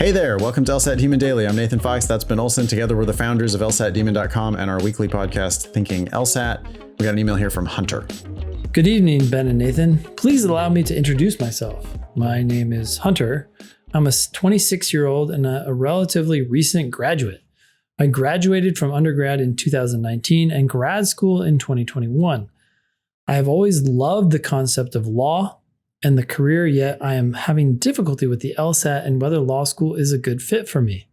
Hey there, welcome to LSAT Demon Daily. I'm Nathan Fox, that's Ben Olson. Together we're the founders of LSATdemon.com and our weekly podcast, Thinking LSAT. We got an email here from Hunter. Good evening, Ben and Nathan. Please allow me to introduce myself. My name is Hunter. I'm a 26-year-old and a relatively recent graduate. I graduated from undergrad in 2019 and grad school in 2021. I have always loved the concept of law and the career, yet I am having difficulty with the LSAT and whether law school is a good fit for me.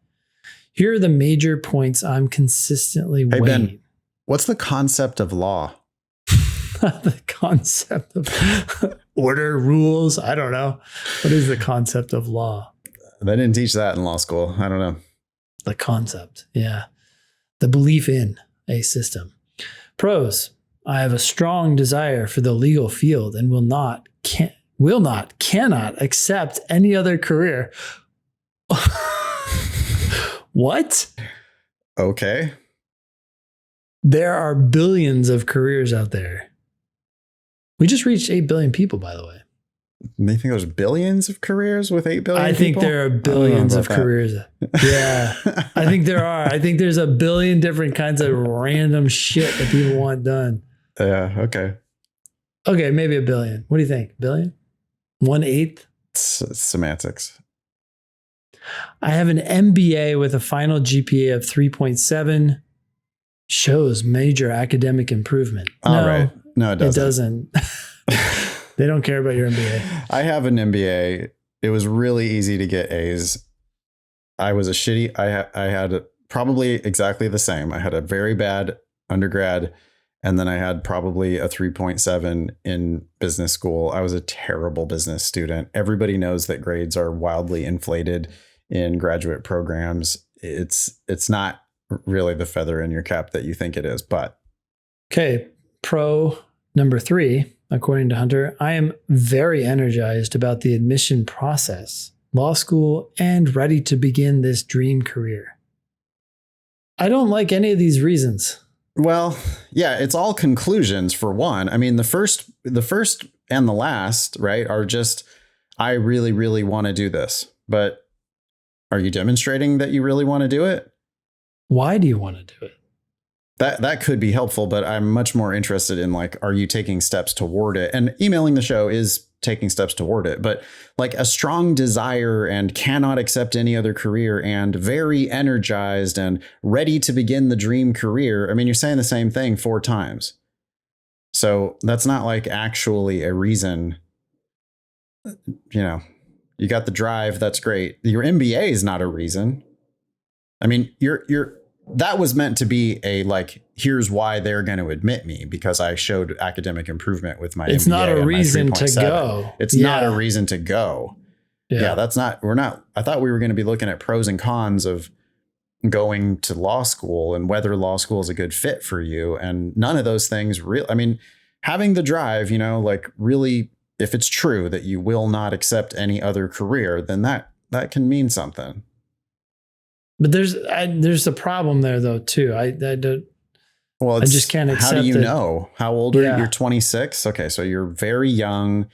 Here are the major points I'm consistently weighing. Ben, what's the concept of law? The concept of order, rules. I don't know. What is the concept of law? They didn't teach that in law school. I don't know. The concept. Yeah. The belief in a system. Pros. I have a strong desire for the legal field and cannot accept any other career. What? Okay. There are billions of careers out there. We just reached 8 billion people, by the way. They think there's billions of careers with 8 billion I think people? there are billions of careers. Yeah. I think there are. I think there's a billion different kinds of random shit that people want done. Yeah, okay. Okay, maybe a billion. What do you think? Billion? 1/8? It's semantics. I have an MBA with a final GPA of 3.7. Shows major academic improvement. All right. No, it doesn't. It doesn't. They don't care about your MBA. I have an MBA. It was really easy to get A's. I was I had probably exactly the same. I had a very bad undergrad, and then I had probably a 3.7 in business school. I was a terrible business student. Everybody knows that grades are wildly inflated in graduate programs. It's not really the feather in your cap that you think it is, but. Okay. Pro number 3, according to Hunter, I am very energized about the admission process, law school, and ready to begin this dream career. I don't like any of these reasons. Well, yeah, it's all conclusions for one. I mean, the first and the last, right, are just, I really, really want to do this. But are you demonstrating that you really want to do it? Why do you want to do it? That could be helpful, but I'm much more interested in, like, are you taking steps toward it? And emailing the show is taking steps toward it, but like a strong desire and cannot accept any other career and very energized and ready to begin the dream career. I mean, you're saying the same thing 4 times. So that's not like actually a reason. You know, you got the drive. That's great. Your MBA is not a reason. I mean, that was meant to be a, like, here's why they're going to admit me, because I showed academic improvement with my MBA. It's not a reason to go. It's not a reason to go. Yeah, I thought we were going to be looking at pros and cons of going to law school and whether law school is a good fit for you. And none of those things I mean, having the drive, you know, like, really, if it's true that you will not accept any other career, then that can mean something. But there's a problem there, though, too. I don't. Well, I just can't accept. How do you know? How old are you? You're 26. Okay, so you're very young.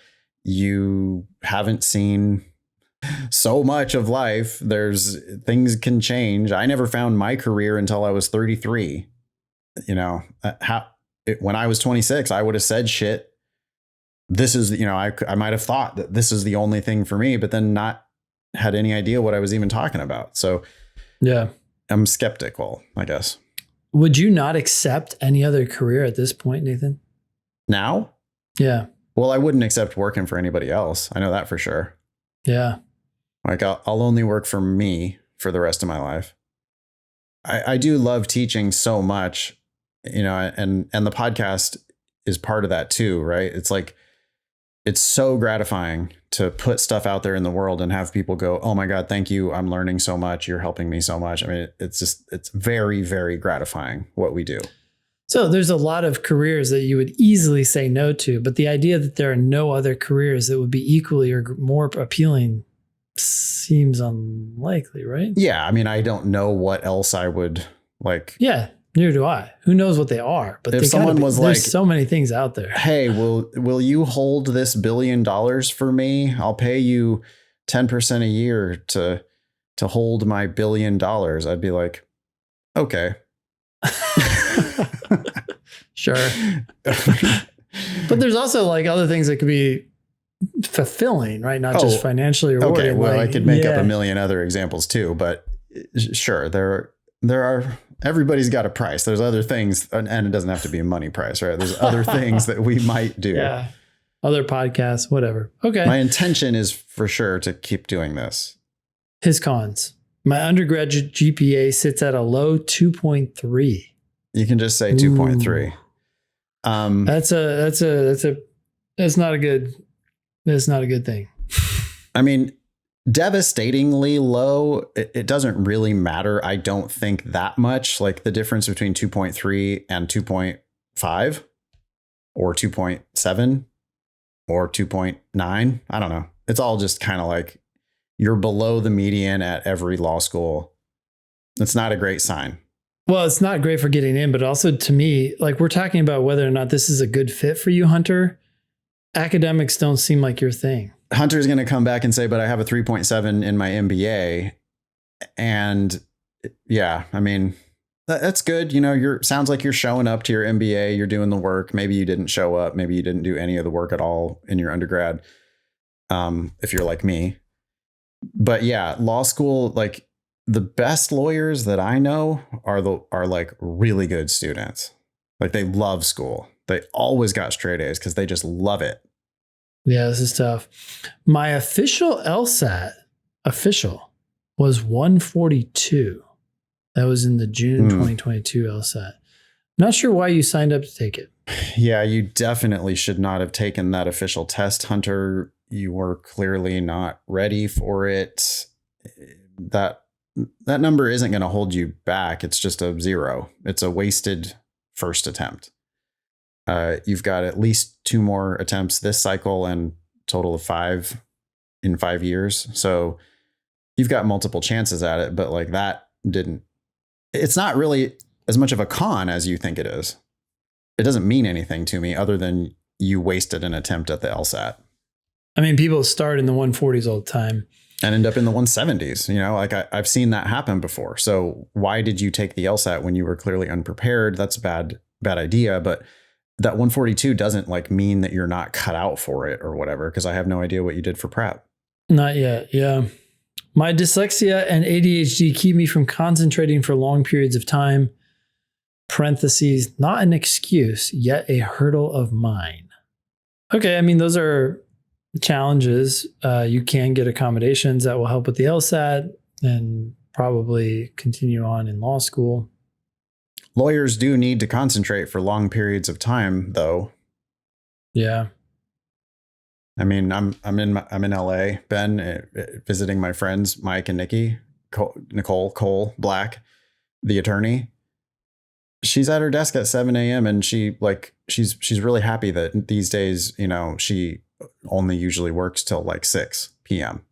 You haven't seen so much of life. Things can change. I never found my career until I was 33. You know, when I was 26, I would have said shit. This is, you know, I might have thought that this is the only thing for me, but then not had any idea what I was even talking about. So. Yeah. I'm skeptical, I guess. Would you not accept any other career at this point, Nathan? Now? Yeah. Well, I wouldn't accept working for anybody else. I know that for sure. Yeah. Like, I'll only work for me for the rest of my life. I do love teaching so much, you know, and the podcast is part of that too, right? It's like, it's so gratifying to put stuff out there in the world and have people go, oh my God, thank you. I'm learning so much. You're helping me so much. I mean, it's very, very gratifying what we do. So there's a lot of careers that you would easily say no to, but the idea that there are no other careers that would be equally or more appealing seems unlikely, right? Yeah. I mean, I don't know what else I would like. Yeah. Neither do I. Who knows what they are? But if someone was like, there's so many things out there. Hey, will you hold this $1 billion for me? I'll pay you 10% a year to to hold my $1 billion, I'd be like, okay. Sure. But there's also like other things that could be fulfilling, right? Not just financially rewarding. Okay, well, like, I could make up a million other examples too, but sure, there are everybody's got a price. There's other things, and it doesn't have to be a money price, right? There's other things that we might do. Yeah. Other podcasts, whatever. Okay. My intention is for sure to keep doing this. His cons. My undergraduate GPA sits at a low 2.3. You can just say 2.3. That's not a good thing. I mean, devastatingly low. It doesn't really matter. I don't think that much. Like the difference between 2.3 and 2.5 or 2.7 or 2.9. I don't know. It's all just kind of like you're below the median at every law school. It's not a great sign. Well, it's not great for getting in, but also to me, like we're talking about whether or not this is a good fit for you, Hunter. Academics don't seem like your thing. Hunter's going to come back and say, but I have a 3.7 in my MBA. And yeah, I mean, that's good. You know, sounds like you're showing up to your MBA. You're doing the work. Maybe you didn't show up. Maybe you didn't do any of the work at all in your undergrad. If you're like me. But yeah, law school, like the best lawyers that I know are like really good students. Like they love school. They always got straight A's because they just love it. Yeah, this is tough. My official LSAT was 142. That was in the June 2022 LSAT. Not sure why you signed up to take it. Yeah, you definitely should not have taken that official test, Hunter. You were clearly not ready for it. That number isn't going to hold you back. It's just a 0. It's a wasted first attempt. You've got at least 2 more attempts this cycle and total of 5 in 5 years. So you've got multiple chances at it, but like it's not really as much of a con as you think it is. It doesn't mean anything to me other than you wasted an attempt at the LSAT. I mean, people start in the 140s all the time and end up in the 170s. You know, like I've seen that happen before. So why did you take the LSAT when you were clearly unprepared? That's a bad idea. But that 142 doesn't like mean that you're not cut out for it or whatever, because I have no idea what you did for prep. Not yet. Yeah. My dyslexia and ADHD keep me from concentrating for long periods of time. Parentheses, not an excuse, yet a hurdle of mine. Okay. I mean, those are challenges. You can get accommodations that will help with the LSAT and probably continue on in law school. Lawyers do need to concentrate for long periods of time, though. Yeah. I mean, I'm in LA, Ben, visiting my friends, Mike and Nikki, Nicole Cole Black, the attorney. She's at her desk at 7 a.m. and she's really happy that these days, you know, she only usually works till like 6 p.m.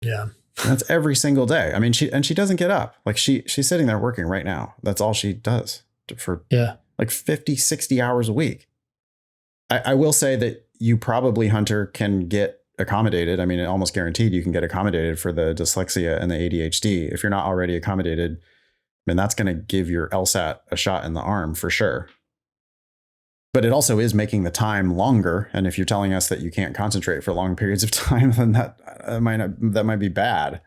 Yeah. That's every single day. I mean, she doesn't get up. Like she's sitting there working right now. That's all she does for like 50, 60 hours a week. I will say that you probably, Hunter, can get accommodated. I mean, almost guaranteed you can get accommodated for the dyslexia and the ADHD. If you're not already accommodated, I mean, that's going to give your LSAT a shot in the arm for sure. But it also is making the time longer. And if you're telling us that you can't concentrate for long periods of time, then that might be bad.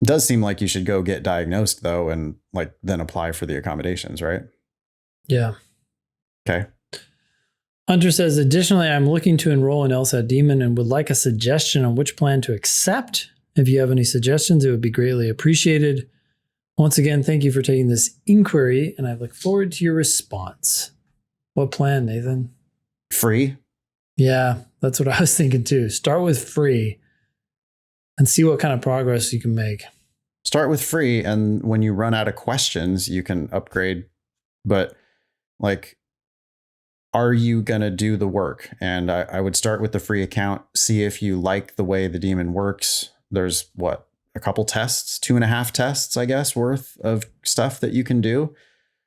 It does seem like you should go get diagnosed though, and like then apply for the accommodations, right? Yeah. Okay. Hunter says, additionally, I'm looking to enroll in LSAT Demon and would like a suggestion on which plan to accept. If you have any suggestions, it would be greatly appreciated. Once again, thank you for taking this inquiry, and I look forward to your response. What plan, Nathan? Free? Yeah, that's what I was thinking too. Start with free and see what kind of progress you can make. Start with free, and when you run out of questions, you can upgrade. But like, are you going to do the work? And I would start with the free account, see if you like the way the Demon works. There's a couple tests, 2.5 tests, I guess, worth of stuff that you can do.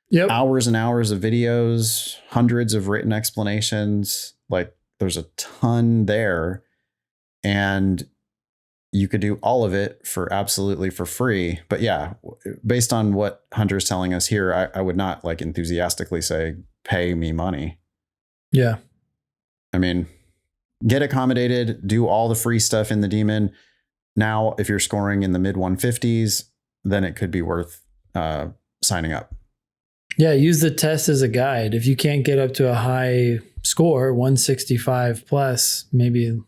Yep. Hours and hours of videos, hundreds of written explanations. Like there's a ton there. And you could do all of it for absolutely for free. But yeah, based on what Hunter's telling us here, I would not like enthusiastically say, pay me money. Yeah. I mean, get accommodated, do all the free stuff in the Demon. Now, if you're scoring in the mid 150s, then it could be worth signing up. Yeah, use the test as a guide. If you can't get up to a high score, 165 plus, maybe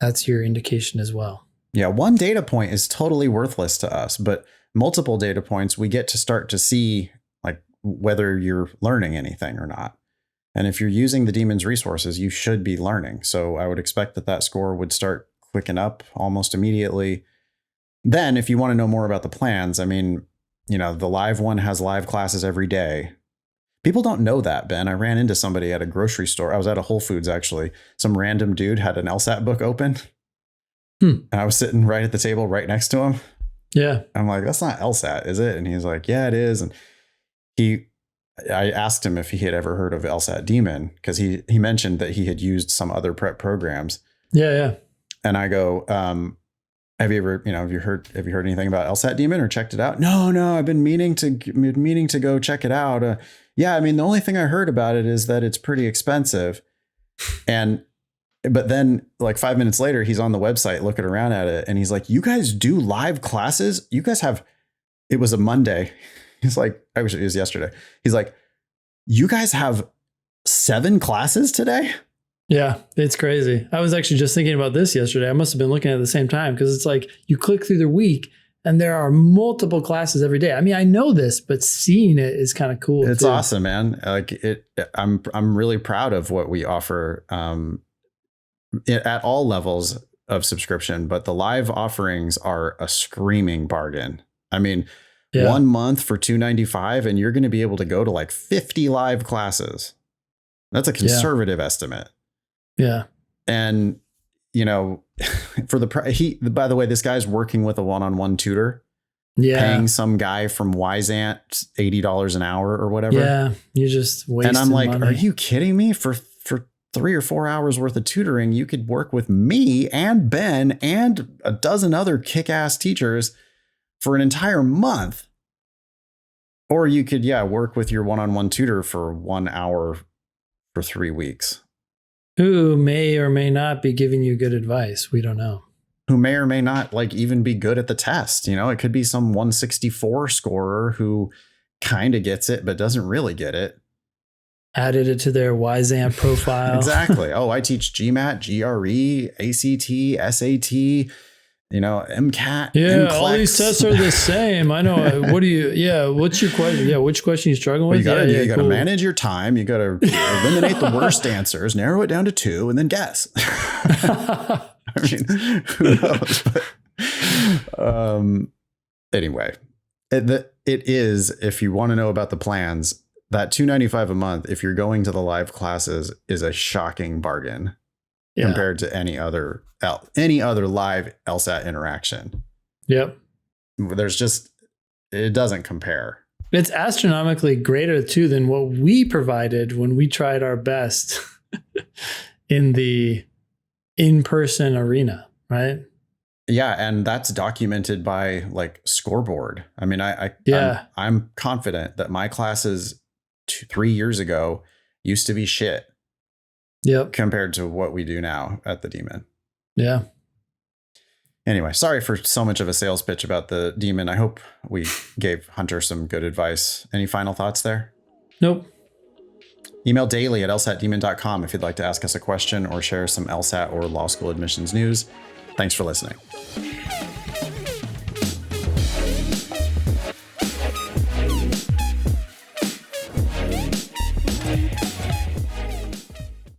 that's your indication as well. Yeah, one data point is totally worthless to us, but multiple data points, we get to start to see like whether you're learning anything or not. And if you're using the Demon's resources, you should be learning. So I would expect that score would start clicking up almost immediately. Then if you want to know more about the plans, I mean, you know, the live one has live classes every day. People don't know that, Ben. I ran into somebody at a grocery store. I was at a Whole Foods, actually. Some random dude had an LSAT book open. And I was sitting right at the table right next to him. Yeah. I'm like, that's not LSAT, is it? And he's like, yeah, it is. And I asked him if he had ever heard of LSAT Demon, because he mentioned that he had used some other prep programs. Yeah. And I go, have you heard anything about LSAT Demon or checked it out? No, I've been meaning to go check it out. Yeah, I mean, the only thing I heard about it is that it's pretty expensive. But then like 5 minutes later, he's on the website looking around at it and he's like, you guys do live classes? You guys have, it was a Monday. He's like, I wish it was yesterday. He's like, you guys have 7 classes today? Yeah, it's crazy. I was actually just thinking about this yesterday. I must have been looking at the same time because it's like you click through the week and there are multiple classes every day. I mean, I know this, but seeing it is kind of cool. It's awesome, man. Like I'm really proud of what we offer at all levels of subscription, but the live offerings are a screaming bargain. I mean, 1 month for $295 and you're going to be able to go to like 50 live classes. That's a conservative estimate. Yeah. And, you know, for by the way, this guy's working with a one-on-one tutor, paying some guy from Wyzant $80 an hour or whatever. Yeah. You just wasting And I'm like, money. are you kidding me? For 3 or 4 hours worth of tutoring, you could work with me and Ben and a dozen other kick-ass teachers for an entire month. Or you could, work with your one-on-one tutor for 1 hour for 3 weeks. Who may or may not be giving you good advice. We don't know. Who may or may not like even be good at the test. You know, it could be some 164 scorer who kind of gets it, but doesn't really get it. Added it to their Wyzant profile. Exactly. Oh, I teach GMAT, GRE, ACT, SAT, you know, MCAT. Yeah, NCLEX. all these tests are the same. I know. What's your question? Yeah, which question you struggling with? You got to manage your time. You got to eliminate the worst answers, narrow it down to 2, and then guess. I mean, who knows? But, anyway, it is, if you want to know about the plans, that $295 a month, if you're going to the live classes, is a shocking bargain compared to any other live LSAT interaction. Yep. It doesn't compare. It's astronomically greater too than what we provided when we tried our best in the in-person arena, right? Yeah, and that's documented by like Scoreboard. I mean, I'm confident that my classes 3 years ago used to be shit. Yep. Compared to what we do now at the Demon. Yeah. Anyway, sorry for so much of a sales pitch about the Demon. I hope we gave Hunter some good advice. Any final thoughts there? Nope. Email daily@lsatdemon.com if you'd like to ask us a question or share some LSAT or law school admissions news. Thanks for listening.